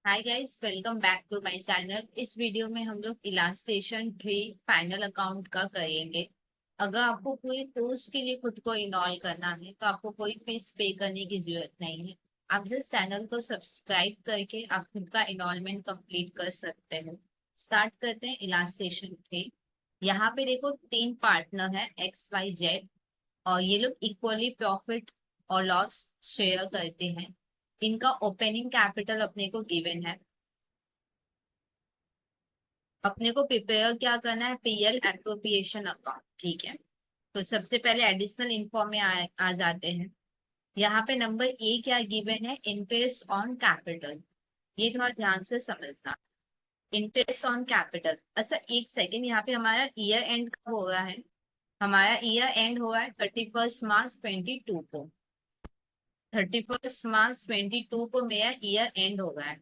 Hi guys, welcome back to my channel. इस video में हम लोग इलास्ट्रेशन 3 फाइनल अकाउंट का करेंगे। अगर आपको कोई कोर्स के लिए खुद को इनरोल करना है तो आपको कोई फीस पे करने की जरूरत नहीं है। आप जिस चैनल को सब्सक्राइब करके आप खुद का इनरोलमेंट कंप्लीट कर सकते हो। स्टार्ट करते हैं इलास्ट्रेशन 3। यहाँ पे देखो तीन पार्टनर है XYZ, और ये लोग इक्वली प्रॉफिट और लॉस शेयर करते हैं। इनका ओपनिंग कैपिटल अपने को गिवन है। अपने को प्रिपेयर क्या करना है, पीएल एप्रोप्रिएशन अकाउंट। ठीक है, तो सबसे पहले एडिशनल इन्फॉर्म में आ जाते हैं। यहाँ पे नंबर ए क्या गिवन है, इंटरेस्ट ऑन कैपिटल। ये थोड़ा ध्यान से समझना। Interest on capital. अच्छा एक सेकेंड, यहाँ पे हमारा ईयर एंड कब हो रहा है? हमारा ईयर एंड हुआ है 31 मार्च 22 को। 31 मार्च 22 को मेरा ईयर एंड हो गया है।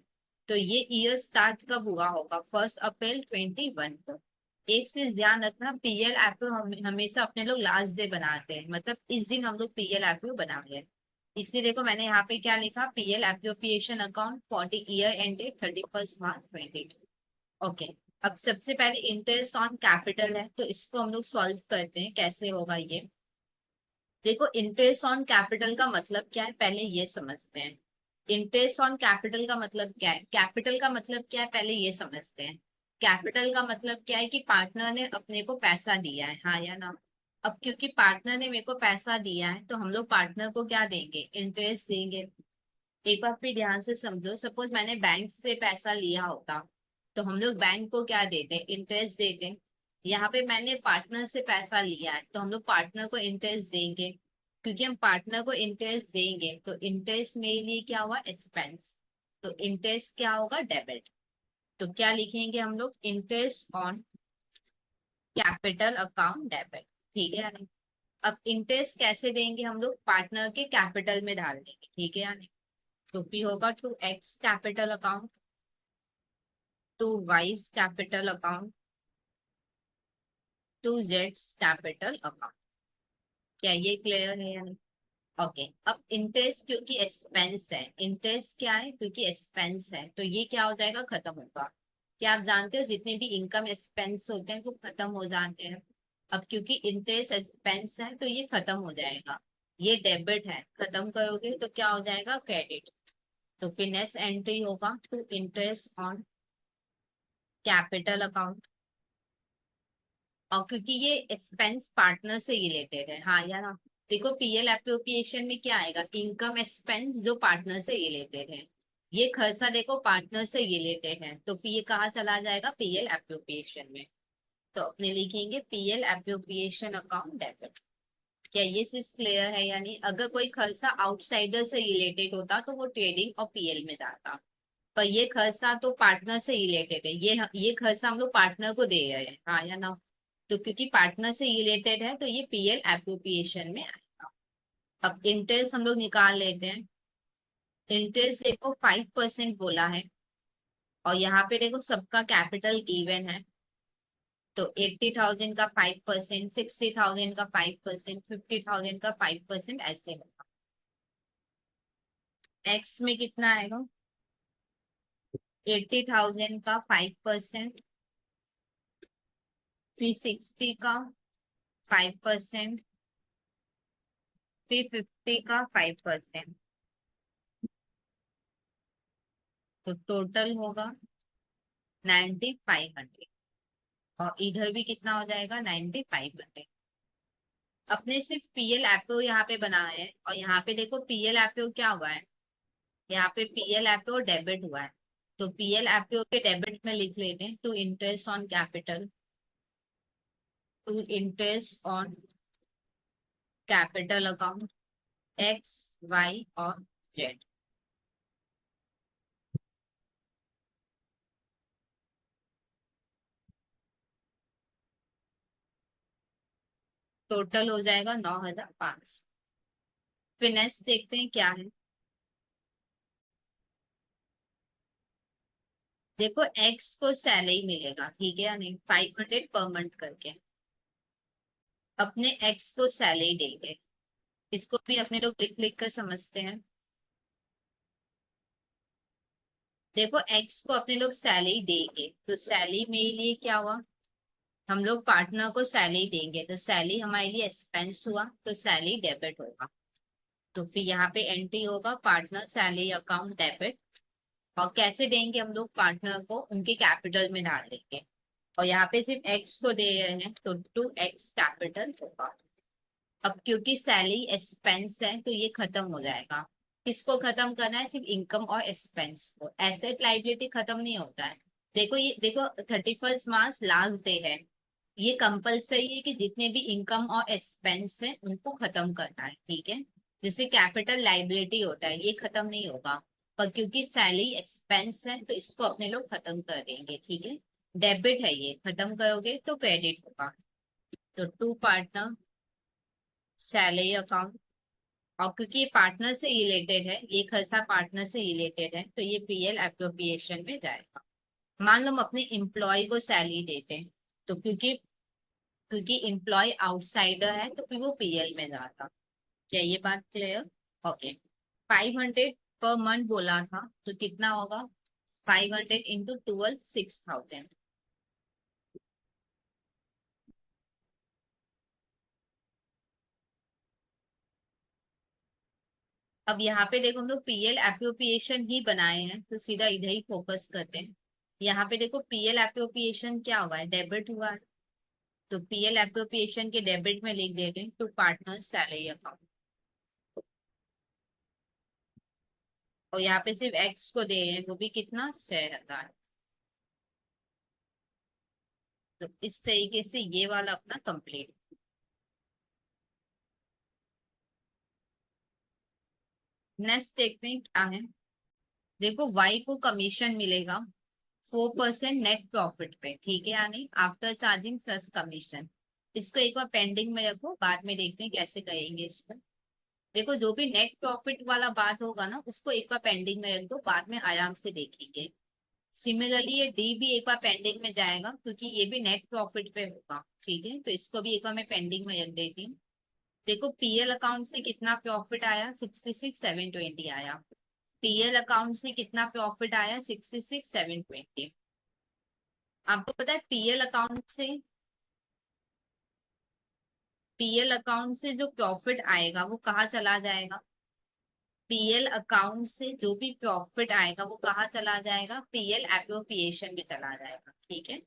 तो ये ईयर स्टार्ट कब हुआ होगा? 1 अप्रैल 21 को। एक से ध्यान रखना, पीएल एपीओ हमेशा अपने लोग लास्ट डे बनाते हैं, मतलब इस दिन हम लोग पीएल एपीओ बना रहे हैं। इसलिए देखो मैंने यहाँ पे क्या लिखा, PL appropriation account 40 year ended 31 मार्च 22। ओके। अब सबसे पहले इंटरेस्ट ऑन कैपिटल है, तो इसको हम लोग सॉल्व करते हैं। कैसे होगा ये? देखो इंटरेस्ट ऑन कैपिटल का मतलब क्या है, पहले ये समझते हैं। इंटरेस्ट ऑन कैपिटल का मतलब क्या है, कैपिटल का मतलब क्या है, पहले ये समझते हैं। कैपिटल का मतलब क्या है कि पार्टनर ने अपने को पैसा दिया है, हाँ या ना। अब क्योंकि पार्टनर ने मेरे को पैसा दिया है तो हम लोग पार्टनर को क्या देंगे, इंटरेस्ट देंगे। एक बार फिर ध्यान से समझो, सपोज मैंने बैंक से पैसा लिया होता तो हम लोग बैंक को क्या देते, इंटरेस्ट देते। यहाँ पे मैंने पार्टनर से पैसा लिया है तो हम लोग पार्टनर को इंटरेस्ट देंगे। क्योंकि हम पार्टनर को इंटरेस्ट देंगे तो इंटरेस्ट मेरे लिए क्या हुआ, एक्सपेंस। तो इंटरेस्ट क्या होगा, डेबिट। तो क्या लिखेंगे हम लोग, interest on capital account debit. ठीक है यानी। अब इंटरेस्ट कैसे देंगे हम लोग, पार्टनर के कैपिटल में डाल देंगे। ठीक है यानी। तो फिर होगा to X capital account, to Y's capital account, to जेड्स कैपिटल अकाउंट। क्या ये क्लियर है या नहीं? ओके। अब इंटरेस्ट क्योंकि एक्सपेंस है, इंटरेस्ट क्या है, क्योंकि एक्सपेंस है तो ये क्या हो जाएगा, खत्म होगा। क्या आप जानते हो जितने भी इनकम एक्सपेंस होते हैं वो खत्म हो जाते हैं। अब क्योंकि इंटरेस्ट एक्सपेंस है तो ये खत्म हो जाएगा। ये डेबिट है, खत्म करोगे तो क्या हो जाएगा, क्रेडिट। तो फिर नेक्स्ट एंट्री होगा to interest on capital account. और क्योंकि ये एक्सपेंस पार्टनर से रिलेटेड है, हाँ या ना। देखो पीएल एप्रोप्रिएशन में क्या आएगा, इनकम एक्सपेंस जो पार्टनर से रिलेटेड है। ये खर्चा देखो पार्टनर से रिलेटेड है तो फिर ये कहाँ चला जाएगा, पीएल एप्रोप्रिएशन में। तो अपने लिखेंगे पीएल एप्रोप्रिएशन अकाउंट डेबिट। क्या ये चीज क्लियर है? यानी अगर कोई खर्चा आउटसाइडर से रिलेटेड होता तो वो ट्रेडिंग और पीएल में जाता। पर ये खर्चा तो पार्टनर से रिलेटेड है, ये खर्चा हम लोग पार्टनर को दे रहे हैं, हाँ या ना। तो क्योंकि पार्टनर से रिलेटेड है तो ये पीएल एप्रोप्रिएशन में आएगा। अब इंटरेस्ट हम लोग निकाल लेते हैं। इंटरेस्ट देखो 5% बोला है, और यहाँ पे देखो सबका कैपिटल गिवन है। तो 80,000 का 5%, 60,000 का 5%, 50,000 का 5%, ऐसे होगा। एक्स में कितना आएगा, 80,000 का 5%, फिर 60 का 5%, फिर 50 का 5%। तो टोटल होगा 9,500। और इधर भी कितना हो जाएगा, 9,500। अपने सिर्फ पीएल एपओ यहाँ पे बनाया है, और यहाँ पे देखो पीएल एपओ क्या हुआ है, यहाँ पे पीएल एपओ डेबिट हुआ है। तो पीएल एपओ के डेबिट में लिख लेते हैं to interest on capital, to interest on capital account X Y और जेड। टोटल हो जाएगा 9,500। फिर नेक्स्ट देखते हैं क्या है। देखो एक्स को सैलरी मिलेगा, ठीक है या नहीं, 500 पर मंथ करके। अपने एक्स को सैलरी देंगे। इसको भी अपने लोग लिख लिख कर समझते हैं। देखो एक्स को अपने लोग सैलरी देंगे, तो सैलरी मेरे लिए क्या हुआ, हम लोग पार्टनर को सैलरी देंगे, तो सैलरी हमारे लिए एक्सपेंस हुआ, तो सैलरी डेबिट होगा। तो फिर यहाँ पे एंट्री होगा पार्टनर सैलरी अकाउंट डेबिट। और कैसे देंगे हम लोग पार्टनर को, उनके कैपिटल में डाल देंगे। और यहाँ पे सिर्फ एक्स को दे रहे हैं, तो 2x कैपिटल होगा। अब क्योंकि सैलरी एक्सपेंस है तो ये खत्म हो जाएगा। किसको खत्म करना है, सिर्फ इनकम और एक्सपेंस को, एसेट लाइबिलिटी खत्म नहीं होता है। देखो ये देखो, 31 मार्च लास्ट डे है। ये कंपलसरी है कि जितने भी इनकम और एक्सपेंस है उनको खत्म करना है, ठीक है। जैसे कैपिटल लाइबिलिटी होता है, ये खत्म नहीं होगा। पर क्योंकि सैलरी एक्सपेंस है तो इसको अपने लोग खत्म कर देंगे, ठीक है। डेबिट है, ये खत्म करोगे तो क्रेडिट होगा। तो टू पार्टनर सैलरी अकाउंट। और क्योंकि ये पार्टनर से रिलेटेड है, ये खर्चा पार्टनर से रिलेटेड है, तो ये पीएल एप्रोप्रिएशन में जाएगा। मान लो हम अपने एम्प्लॉय को सैलरी देते हैं, तो क्योंकि क्योंकि एम्प्लॉय आउटसाइडर है तो फिर वो पीएल में जाता। क्या ये बात क्लियर? ओके। 500 पर मंथ बोला था, तो कितना होगा, 500 इंटू 12, 6000। अब यहाँ पे देखो हम लोग पीएल एप्रोप्रिएशन ही बनाए हैं, तो सीधा इधर ही फोकस करते हैं। यहाँ पे देखो पीएल एप्रोप्रिएशन क्या हुआ है, डेबिट हुआ है। तो पीएल एप्रोप्रिएशन के डेबिट में लिख देते हैं टू पार्टनर सैलरी अकाउंट। और यहाँ पे सिर्फ एक्स को दे रहे हैं, वो भी कितना, 6000। तो इस तरीके से ये वाला अपना कंप्लीट। नेक्स्ट देखते हैं क्या है। देखो वाई को कमीशन मिलेगा 4% नेट प्रॉफिट पे, ठीक है, यानी आफ्टर चार्जिंग सस कमीशन। इसको एक बार पेंडिंग में रखो, बाद में देखते हैं कैसे करेंगे इसको। देखो जो भी नेट प्रॉफिट वाला बात होगा ना, उसको एक बार पेंडिंग में रख दो, बाद में आराम से देखेंगे। सिमिलरली ये डी भी एक बार पेंडिंग में जाएगा, क्योंकि ये भी नेट प्रॉफिट पे होगा, ठीक है, तो इसको भी एक बार मैं पेंडिंग में रख देती हूँ। देखो पीएल अकाउंट से कितना प्रॉफिट आया, 66,720 आया। पीएल अकाउंट से कितना प्रॉफिट आया, 66,720। आपको पता है पीएल अकाउंट से जो प्रॉफिट आएगा वो कहाँ चला जाएगा। पीएल अकाउंट से जो भी प्रॉफिट आएगा वो कहाँ चला जाएगा, पीएल एप्रोप्रिएशन में चला जाएगा, ठीक है।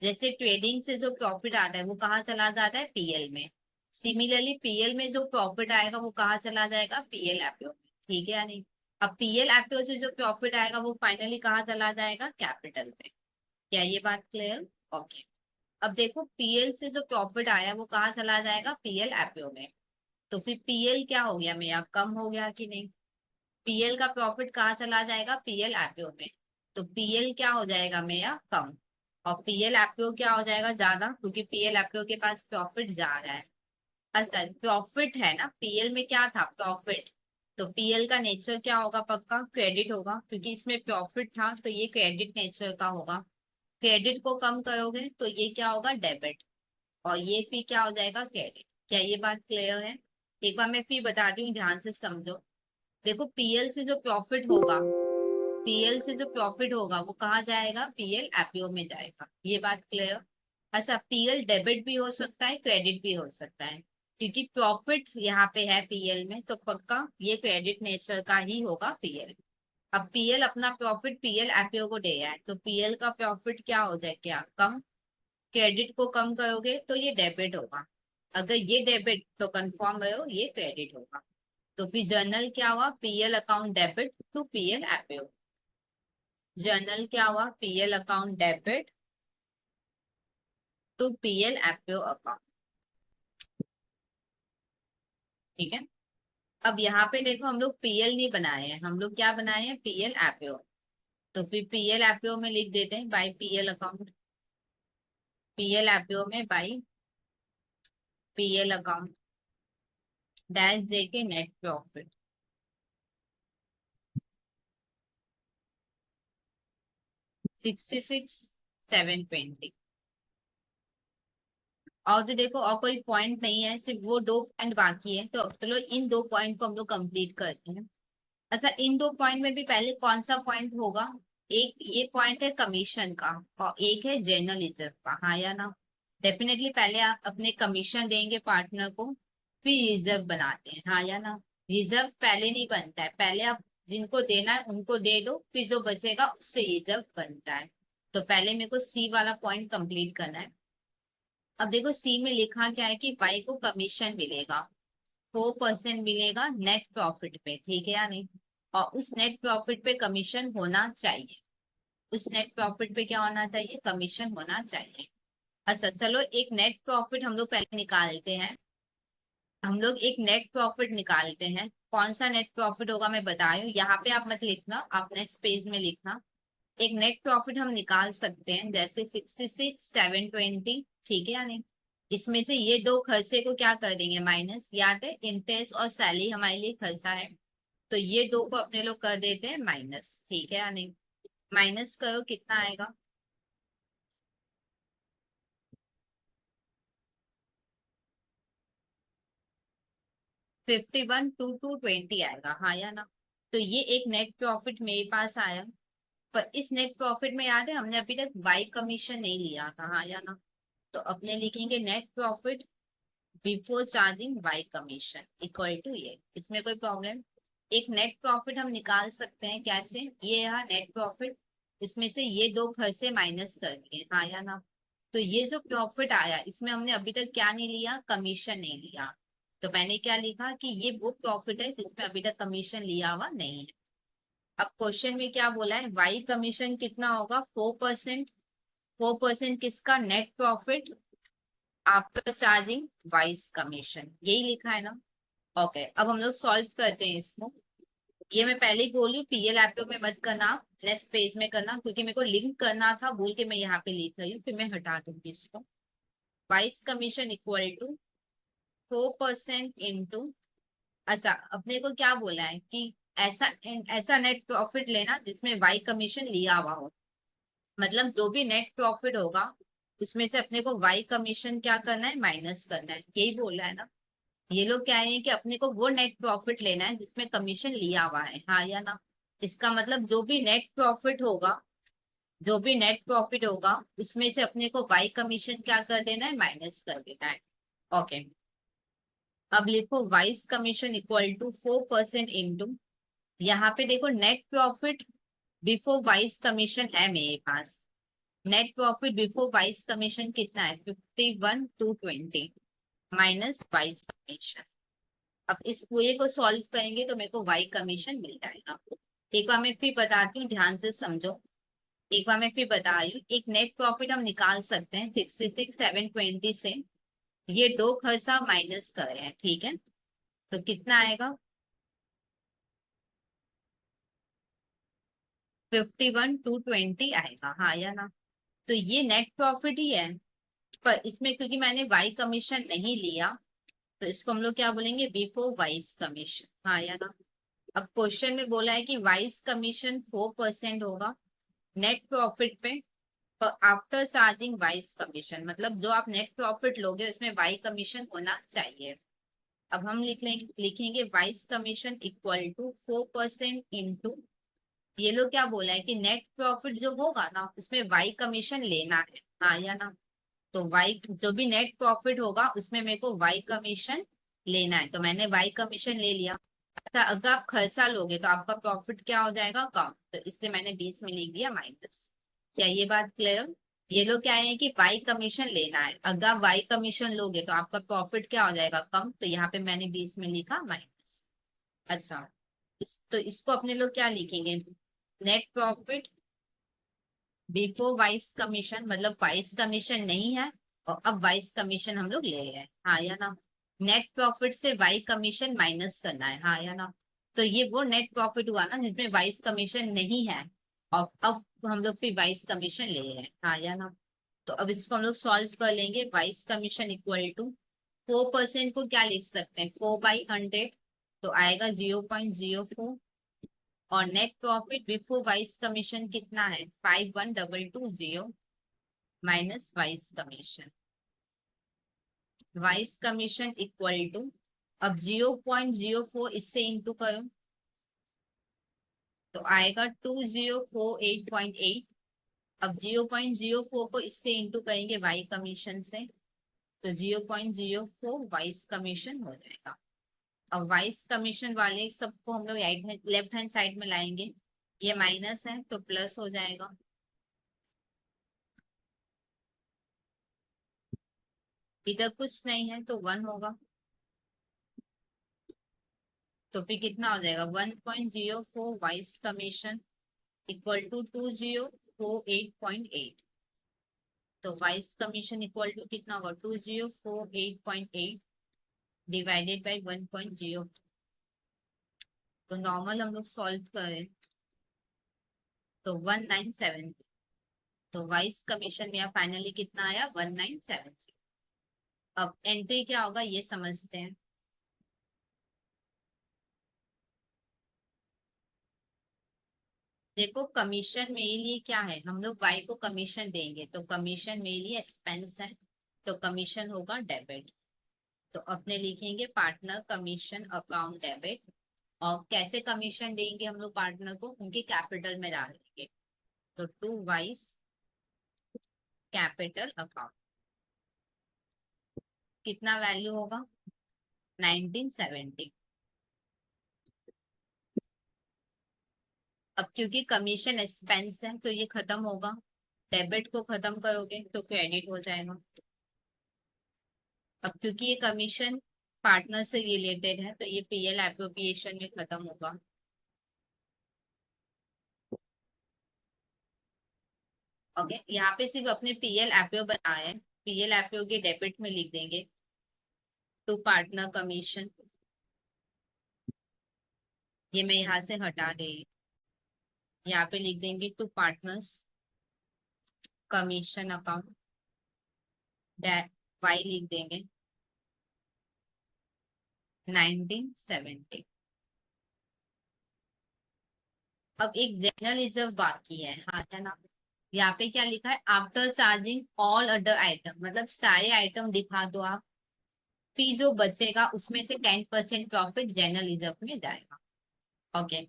जैसे ट्रेडिंग से जो प्रॉफिट आता है वो कहाँ चला जाता है, पीएल में। सिमिलरली पीएल में जो प्रॉफिट आएगा वो कहाँ चला जाएगा, पीएल एपीओ में, ठीक है या नहीं। अब पीएल एपीओ से जो प्रॉफिट आएगा वो फाइनली कहाँ चला जाएगा, कैपिटल में। क्या ये बात क्लियर? ओके। अब देखो पीएल से जो प्रॉफिट आया वो कहाँ चला जाएगा, पीएल एपीओ में। तो फिर पीएल क्या हो गया मेरा, कम हो गया कि नहीं। पीएल का प्रॉफिट कहाँ चला जाएगा, पीएल एपीओ में। तो पीएल क्या हो जाएगा मेरा, कम। और पीएल एपीओ क्या हो जाएगा, ज्यादा, क्योंकि पीएल एपीओ के पास प्रॉफिट जा रहा है। अच्छा प्रॉफिट है ना, पीएल में क्या था, प्रॉफिट। तो पीएल का नेचर क्या होगा, पक्का क्रेडिट होगा, क्योंकि इसमें प्रॉफिट था तो ये क्रेडिट नेचर का होगा। क्रेडिट को कम करोगे तो ये क्या होगा, डेबिट। और ये फिर क्या हो जाएगा, क्रेडिट। क्या ये बात क्लियर है? एक बार मैं फिर बताती हूँ, ध्यान से समझो। देखो पीएल से जो प्रॉफिट होगा, पीएल से जो प्रॉफिट होगा वो कहाँ जाएगा, पीएल एपीओ में जाएगा। ये बात क्लियर? अच्छा पीएल डेबिट भी हो सकता है, क्रेडिट भी हो सकता है। क्योंकि प्रॉफिट यहाँ पे है पीएल में, तो पक्का ये क्रेडिट नेचर का ही होगा पीएल। अब पीएल अपना प्रॉफिट पीएल एपीओ को दे रहा है, तो पीएल का प्रॉफिट क्या हो जाए, क्या कम। क्रेडिट को कम करोगे तो ये डेबिट होगा। अगर ये डेबिट तो कंफर्म है ये क्रेडिट होगा। तो फिर जर्नल क्या हुआ, PL account debit to PL APO. Journal क्या हुआ, PL account debit to PL APO account, ठीक है। अब यहाँ पे देखो हम लोग पीएल नहीं बनाए हैं, हम लोग क्या बनाए हैं, पीएल एपीओ। तो फिर पीएल एपीओ में लिख देते हैं by PL account. PL APO में बाय पीएल अकाउंट, डैश दे के नेट प्रॉफिट 66,720। और तो देखो और कोई पॉइंट नहीं है, सिर्फ वो दो पॉइंट बाकी है, तो चलो इन दो पॉइंट को हम लोग कंप्लीट करते हैं। अच्छा इन दो पॉइंट में भी पहले कौन सा पॉइंट होगा, एक ये पॉइंट है कमीशन का और एक है जनरल रिजर्व का, हाँ या ना। डेफिनेटली पहले आप अपने कमीशन देंगे पार्टनर को, फिर रिजर्व बनाते हैं, हाँ या ना। रिजर्व पहले नहीं बनता है, पहले आप जिनको देना है उनको दे दो, फिर जो बचेगा उससे रिजर्व बनता है। तो पहले मेरे को सी वाला पॉइंट कंप्लीट करना है। अब देखो सी में लिखा क्या है कि वाई को कमीशन मिलेगा, 4% मिलेगा नेट प्रॉफिट पे, ठीक है या नहीं। और उस नेट प्रॉफिट पे कमीशन होना चाहिए, उस नेट प्रॉफिट पे क्या होना चाहिए, कमीशन होना चाहिए। अच्छा चलो एक नेट प्रॉफिट हम लोग पहले निकालते हैं। हम लोग एक नेट प्रॉफिट निकालते हैं, कौन सा नेट प्रॉफिट होगा मैं बता रही हूँ, यहाँ पे आप मत लिखना, आप नेक्स्ट पेज में लिखना। एक नेट प्रॉफिट हम निकाल सकते हैं जैसे 66,720, ठीक है या नहीं। इसमें से ये दो खर्चे को क्या कर देंगे, माइनस, याद है इंटरेस्ट और सैलरी हमारे लिए खर्चा है, तो ये दो को अपने लोग कर देते हैं माइनस, ठीक है या नहीं। माइनस करो कितना आएगा, 51,220 आएगा, हाँ या ना। तो ये एक नेट प्रॉफिट मेरे पास आया। पर इस नेट प्रॉफिट में याद है हमने अभी तक बाई कमीशन नहीं लिया था, हाँ या ना। तो अपने लिखेंगे net profit before charging by commission equal to ये, इसमें कोई प्रॉब्लम। एक नेट प्रॉफिट हम निकाल सकते हैं कैसे, ये यहाँ नेट प्रॉफिट, इसमें से ये दो घर से माइनस कर दिए, हाँ या ना। तो ये जो प्रॉफिट आया इसमें हमने अभी तक क्या नहीं लिया, कमीशन नहीं लिया। तो मैंने क्या लिखा कि ये वो प्रॉफिट है जिसमें अभी तक कमीशन लिया हुआ नहीं है। अब क्वेश्चन में क्या बोला है, वाई कमीशन कितना होगा, 4%। 4% किसका, net profit after charging vice commission, यही लिखा है ना। ओके अब हम लोग सॉल्व करते हैं इसको। ये मैं पहले ही बोली पीएल लैपटॉप में मत करना, नेक्स्ट पेज में करना, क्योंकि मेरे को लिंक करना था भूल के मैं यहाँ पे लिख रही हूँ, फिर मैं हटा दूंगी इसको। Y's commission equal to 4% into, अच्छा अपने को क्या बोला है कि ऐसा ऐसा नेट प्रॉफिट लेना जिसमें वाई कमीशन लिया हुआ हो, मतलब जो भी नेट प्रॉफिट होगा उसमें से अपने को वाई कमीशन क्या करना है, माइनस करना है, यही बोल रहा है ना। ये लोग क्या है कि अपने को वो नेट प्रॉफिट लेना है जिसमें कमीशन लिया हुआ है, हाँ या ना। इसका मतलब जो भी नेट प्रॉफिट होगा, जो भी नेट प्रॉफिट होगा उसमें से अपने को बाई कमीशन क्या कर देना है, माइनस कर देना है। ओके अब लिखो vice commission equal to 4% into, यहाँ पे देखो net profit before vice commission है मेरे पास। Net profit before vice commission कितना है, 51,220 माइनस वाइस कमीशन। अब इस पूरे को सॉल्व करेंगे तो मेरे को वाई कमीशन मिल जाएगा। एक बार मैं फिर बताती हूँ, ध्यान से समझो। एक बार मैं फिर बता रही हूँ, एक नेट प्रॉफिट हम निकाल सकते हैं 66,720 से, ये दो खर्चा माइनस कर रहे हैं, ठीक है। तो कितना आएगा, 51,220 आएगा, हाँ या ना। तो ये नेट प्रॉफिट ही है, पर इसमें क्योंकि मैंने वाई कमीशन नहीं लिया, तो इसको हम लोग क्या बोलेंगे, बिफोर वाइस कमीशन, हाँ या ना। अब क्वेश्चन में बोला है कि वाइस कमीशन 4% होगा नेट प्रॉफिट पे, और आफ्टर चार्जिंग वाइस कमीशन, मतलब जो आप नेट प्रॉफिट लोगे उसमें वाई कमीशन होना चाहिए। अब हम लिखेंगे Y's commission equal to 4% into, ये लोग क्या बोला है कि नेट प्रॉफिट जो होगा ना उसमें वाई कमीशन लेना है, हाँ या ना। तो वाई जो भी नेट प्रॉफिट होगा उसमें मेरे को वाई कमीशन लेना है, तो मैंने वाई कमीशन ले लिया। अच्छा अगर आप खर्चा लोगे तो आपका प्रॉफिट क्या हो जाएगा, कम, तो इससे मैंने 20 में लिख दिया माइनस। क्या ये बात क्लियर। ये लोग क्या है कि वाई कमीशन लेना है, अगर आप वाई कमीशन लोगे तो आपका प्रॉफिट क्या हो जाएगा, कम, तो यहाँ पे मैंने 20 में लिखा माइनस। अच्छा तो इसको अपने लोग क्या लिखेंगे, net profit before vice commission, मतलब वाइस कमीशन नहीं है और अब वाइस कमीशन हम लोग ले रहे हैं, हाँ या ना। नेट प्रॉफिट से वाई कमीशन माइनस करना है, हाँ या ना। तो ये वो नेट प्रॉफिट हुआ ना जिसमें वाइस कमीशन नहीं है, और अब हम लोग फिर वाइस कमीशन ले रहे हैं, हाँ या ना। तो अब इसको हम लोग सॉल्व कर लेंगे, वाइस कमीशन इक्वल टू 4% को क्या लिख सकते हैं, 4/100, तो आएगा 0.04। और net profit before vice commission कितना है, 51,220 minus Y's commission. Y's commission equal to, अब 0.04 इससे इंटू करो, तो आएगा 2048.8। अब 0.04 को इससे इंटू करेंगे वाई कमीशन से, तो 0.04 वाइस कमीशन हो जाएगा। अब वाइस कमीशन वाले सबको हम लोग लेफ्ट हैंड साइड में लाएंगे, ये माइनस है तो प्लस हो जाएगा। इधर कुछ नहीं है तो 1 होगा, तो फिर कितना हो जाएगा 1.04 वाइस कमीशन इक्वल टू 2048.8। तो वाइस कमीशन इक्वल टू कितना होगा 2048.8 डिवाइडेड बाई 1.0। तो नॉर्मल हम लोग सॉल्व करें तो 1970। तो वाइस कमीशन में फाइनली कितना आया 1970। अब एंट्री क्या होगा ये समझते हैं। देखो कमीशन मेरे लिए क्या है, हम लोग वाई को कमीशन देंगे तो कमीशन मेरे लिए एक्सपेंस है, तो कमीशन होगा डेबिट। तो अपने लिखेंगे पार्टनर कमीशन अकाउंट डेबिट। और कैसे कमीशन देंगे हम लोग पार्टनर को, उनके कैपिटल में डाल देंगे, तो टू वाइस कैपिटल अकाउंट। कितना वैल्यू होगा 1970। अब क्योंकि कमीशन एक्सपेंस है तो ये खत्म होगा, डेबिट को खत्म करोगे तो क्रेडिट हो जाएगा। अब क्योंकि ये कमीशन पार्टनर से रिलेटेड है तो ये पीएल एप्रोप्रिएशन में खत्म होगा। ओके, यहाँ पे सिर्फ अपने पीएल एपीओ बनाए हैं, पीएल एपीओ के डेबिट में लिख देंगे टू पार्टनर कमीशन। ये मैं यहाँ से हटा दे, यहाँ पे लिख देंगे to partners commission account, Y लिख देंगे 1970। अब एक जनरल रिजर्व बाकी है, हाँ है ना। यहाँ पे क्या लिखा है after charging all other item, मतलब सारे आइटम दिखा दो आप, फिर जो बचेगा उसमें से 10% प्रॉफिट जनरल रिजर्व में जाएगा। ओके,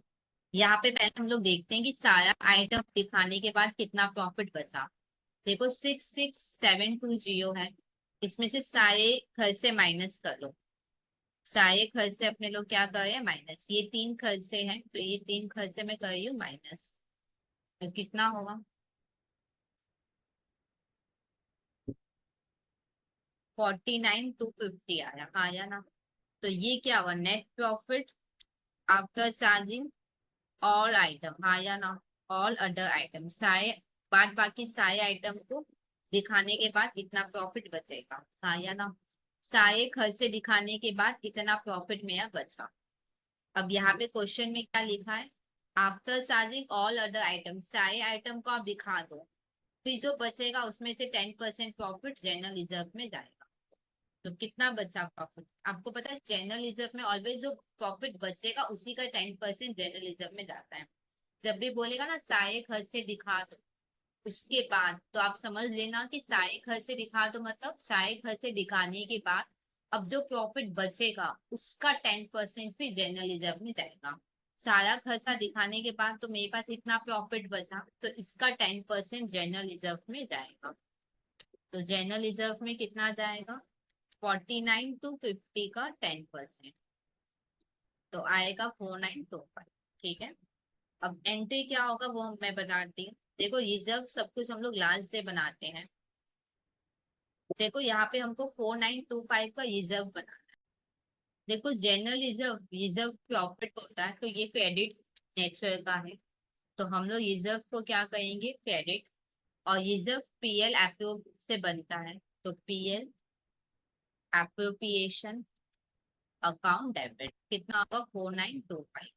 यहाँ पे पहले हम लोग देखते हैं कि सारा आइटम दिखाने के बाद कितना प्रॉफिट बचा। देखो 66720 है, इसमें से सारे खर्च से माइनस कर लो। सारे खर्च से अपने लोग क्या कर रहे हैं माइनस, ये 3 खर्चे हैं तो ये 3 खर्चे मैं कर रही हूँ माइनस, तो कितना होगा 49,250 आया ना। तो ये क्या हुआ net profit after charging all item आया ना, ऑल अदर आइटम सारे, बाद बाकी सारे आइटम को दिखाने के बाद इतना प्रॉफिट बचेगा आया ना। सारे खर्च से दिखाने के बाद इतना प्रॉफिट मेरा बचा। अब यहाँ पे क्वेश्चन में क्या लिखा है after charging all other item, सारे आइटम को आप दिखा दो, फिर जो बचेगा उसमें से 10% प्रॉफिट जनरल रिजर्व में जाएगा। तो कितना बचा प्रॉफिट, आपको पता है जनरल रिजर्व में ऑलवेज जो प्रॉफिट बचेगा उसी का 10% जनरल रिजर्व में जाता है। जब भी बोलेगा ना सारे खर्च से दिखा दो उसके बाद, तो आप समझ लेना कि सारे खर्च से दिखा दो मतलब सारे खर्च से दिखाने के बाद अब जो प्रॉफिट बचेगा उसका 10% भी जनरल रिजर्व में जाएगा। सारा खर्चा दिखाने के बाद तो मेरे पास इतना प्रॉफिट बचा तो इसका 10% जनरल रिजर्व में जाएगा। तो जनरल रिजर्व में कितना जाएगा 49,250 का 10%, तो आएगा 4925। ठीक है, अब एंट्री क्या होगा वो मैं बताती हूँ। देखो रिजर्व सब कुछ हम लोग लास्ट से बनाते हैं। देखो यहाँ पे हमको 4925 का रिजर्व बनाना है। देखो जनरल रिजर्व रिजर्व प्रॉफिट होता है तो ये क्रेडिट नेचर का है, तो हम लोग रिजर्व को क्या कहेंगे क्रेडिट। और रिजर्व पीएल एप्रो से बनता है, तो पीएल एप्रोप्रिएशन अकाउंट डेबिट कितना होगा 4925।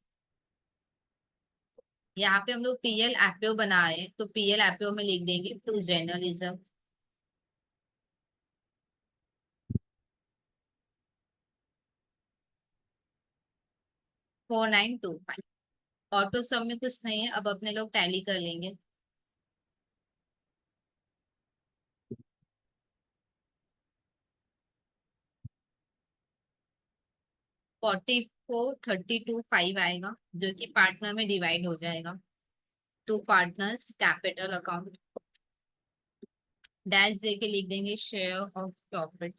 यहाँ पे हम लोग पीएल एपीओ बना रहे हैं तो पीएल एपीओ में लिख देंगे टू जर्नलिज्म 4925। ऑटो सम में कुछ नहीं है, अब अपने लोग टैली कर लेंगे। 40 1432.5 आएगा, जो कि पार्टनर में डिवाइड हो जाएगा। To partners capital account, dash दे के लिख देंगे share of profit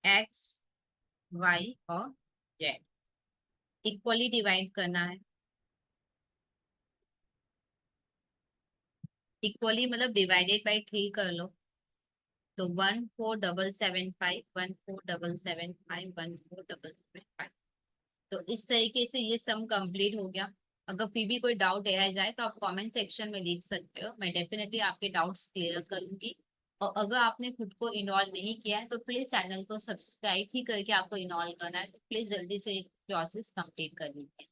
X Y और जेड। इक्वली डिवाइड करना है, इक्वली मतलब डिवाइडेड बाई 3 कर लो। तो 14,775, 14,775, 14,775। तो इस तरीके से ये सम कंप्लीट हो गया। अगर फिर भी कोई डाउट रह जाए तो आप कमेंट सेक्शन में लिख सकते हो, मैं डेफिनेटली आपके डाउट्स क्लियर करूंगी। और अगर आपने खुद को इन्वॉल्व नहीं किया है तो प्लीज चैनल को सब्सक्राइब ही करके आपको इन्वॉल्व करना है, तो प्लीज जल्दी से प्रोसेस कंप्लीट कर लीजिए।